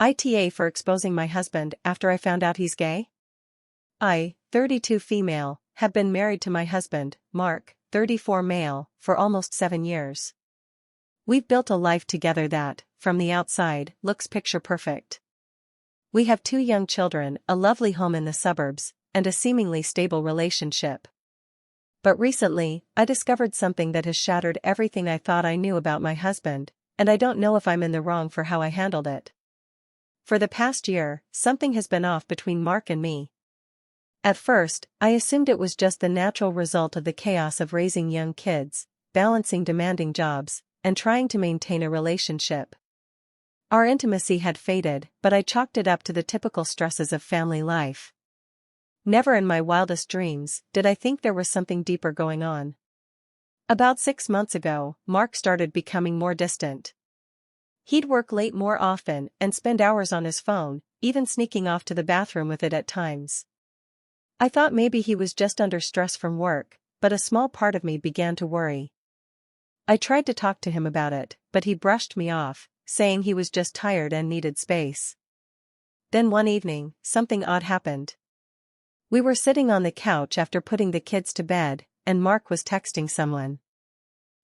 ITA for exposing my husband after I found out he's gay? I, 32 female, have been married to my husband, Mark, 34 male, for almost 7 years. We've built a life together that, from the outside, looks picture perfect. We have 2 young children, a lovely home in the suburbs, and a seemingly stable relationship. But recently, I discovered something that has shattered everything I thought I knew about my husband, and I don't know if I'm in the wrong for how I handled it. For the past year, something has been off between Mark and me. At first, I assumed it was just the natural result of the chaos of raising young kids, balancing demanding jobs, and trying to maintain a relationship. Our intimacy had faded, but I chalked it up to the typical stresses of family life. Never in my wildest dreams did I think there was something deeper going on. About 6 months ago, Mark started becoming more distant. He'd work late more often and spend hours on his phone, even sneaking off to the bathroom with it at times. I thought maybe he was just under stress from work, but a small part of me began to worry. I tried to talk to him about it, but he brushed me off, saying he was just tired and needed space. Then one evening, something odd happened. We were sitting on the couch after putting the kids to bed, and Mark was texting someone.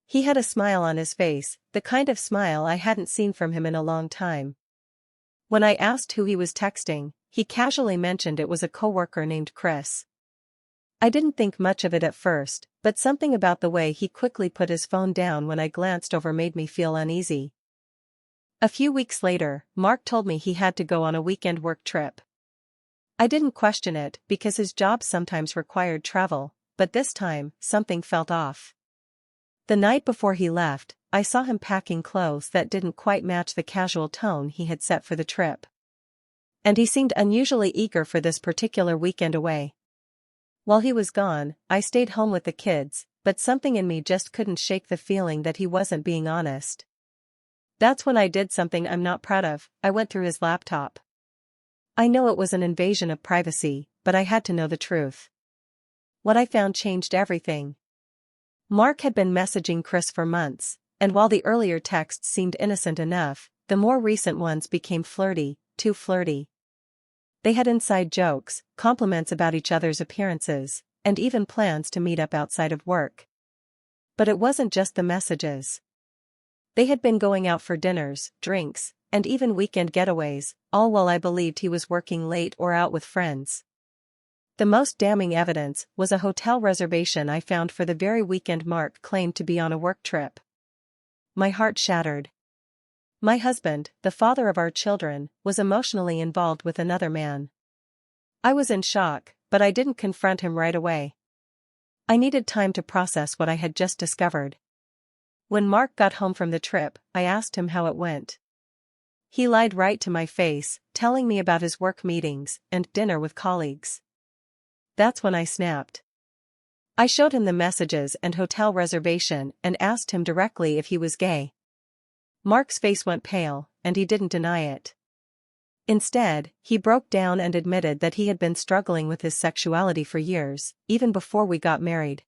He had a smile on his face, the kind of smile I hadn't seen from him in a long time. When I asked who he was texting, he casually mentioned it was a coworker named Chris. I didn't think much of it at first, but something about the way he quickly put his phone down when I glanced over made me feel uneasy. A few weeks later, Mark told me he had to go on a weekend work trip. I didn't question it because his job sometimes required travel, but this time, something felt off. The night before he left, I saw him packing clothes that didn't quite match the casual tone he had set for the trip. And he seemed unusually eager for this particular weekend away. While he was gone, I stayed home with the kids, but something in me just couldn't shake the feeling that he wasn't being honest. That's when I did something I'm not proud of. I went through his laptop. I know it was an invasion of privacy, but I had to know the truth. What I found changed everything. Mark had been messaging Chris for months, and while the earlier texts seemed innocent enough, the more recent ones became flirty, too flirty. They had inside jokes, compliments about each other's appearances, and even plans to meet up outside of work. But it wasn't just the messages. They had been going out for dinners, drinks, and even weekend getaways, all while I believed he was working late or out with friends. The most damning evidence was a hotel reservation I found for the very weekend Mark claimed to be on a work trip. My heart shattered. My husband, the father of our children, was emotionally involved with another man. I was in shock, but I didn't confront him right away. I needed time to process what I had just discovered. When Mark got home from the trip, I asked him how it went. He lied right to my face, telling me about his work meetings and dinner with colleagues. That's when I snapped. I showed him the messages and hotel reservation and asked him directly if he was gay. Mark's face went pale, and he didn't deny it. Instead, he broke down and admitted that he had been struggling with his sexuality for years, even before we got married.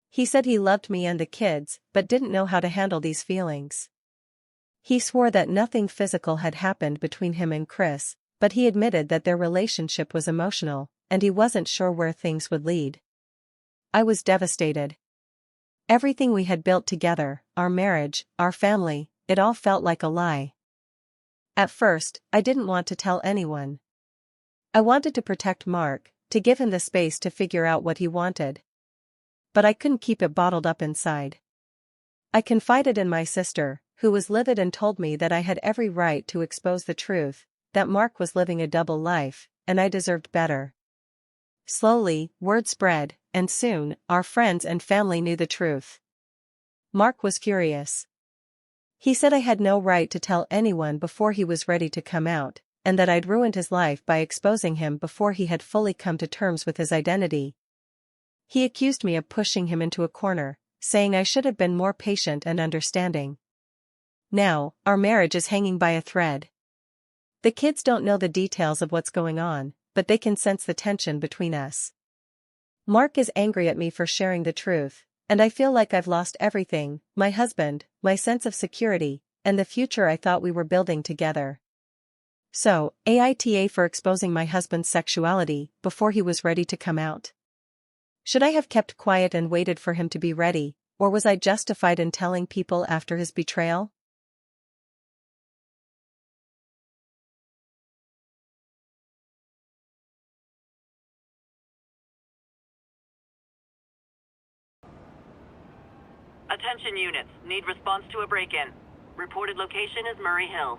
He said he loved me and the kids, but didn't know how to handle these feelings. He swore that nothing physical had happened between him and Chris, but he admitted that their relationship was emotional, and he wasn't sure where things would lead. I was devastated. Everything we had built together, our marriage, our family, it all felt like a lie. At first, I didn't want to tell anyone. I wanted to protect Mark, to give him the space to figure out what he wanted. But I couldn't keep it bottled up inside. I confided in my sister, who was livid and told me that I had every right to expose the truth, that Mark was living a double life, and I deserved better. Slowly, word spread, and soon, our friends and family knew the truth. Mark was furious. He said I had no right to tell anyone before he was ready to come out, and that I'd ruined his life by exposing him before he had fully come to terms with his identity. He accused me of pushing him into a corner, saying I should have been more patient and understanding. Now, our marriage is hanging by a thread. The kids don't know the details of what's going on, but they can sense the tension between us. Mark is angry at me for sharing the truth, and I feel like I've lost everything, my husband, my sense of security, and the future I thought we were building together. So, AITA for exposing my husband's sexuality before he was ready to come out. Should I have kept quiet and waited for him to be ready, or was I justified in telling people after his betrayal? Attention units, need response to a break-in. Reported location is Murray Hill.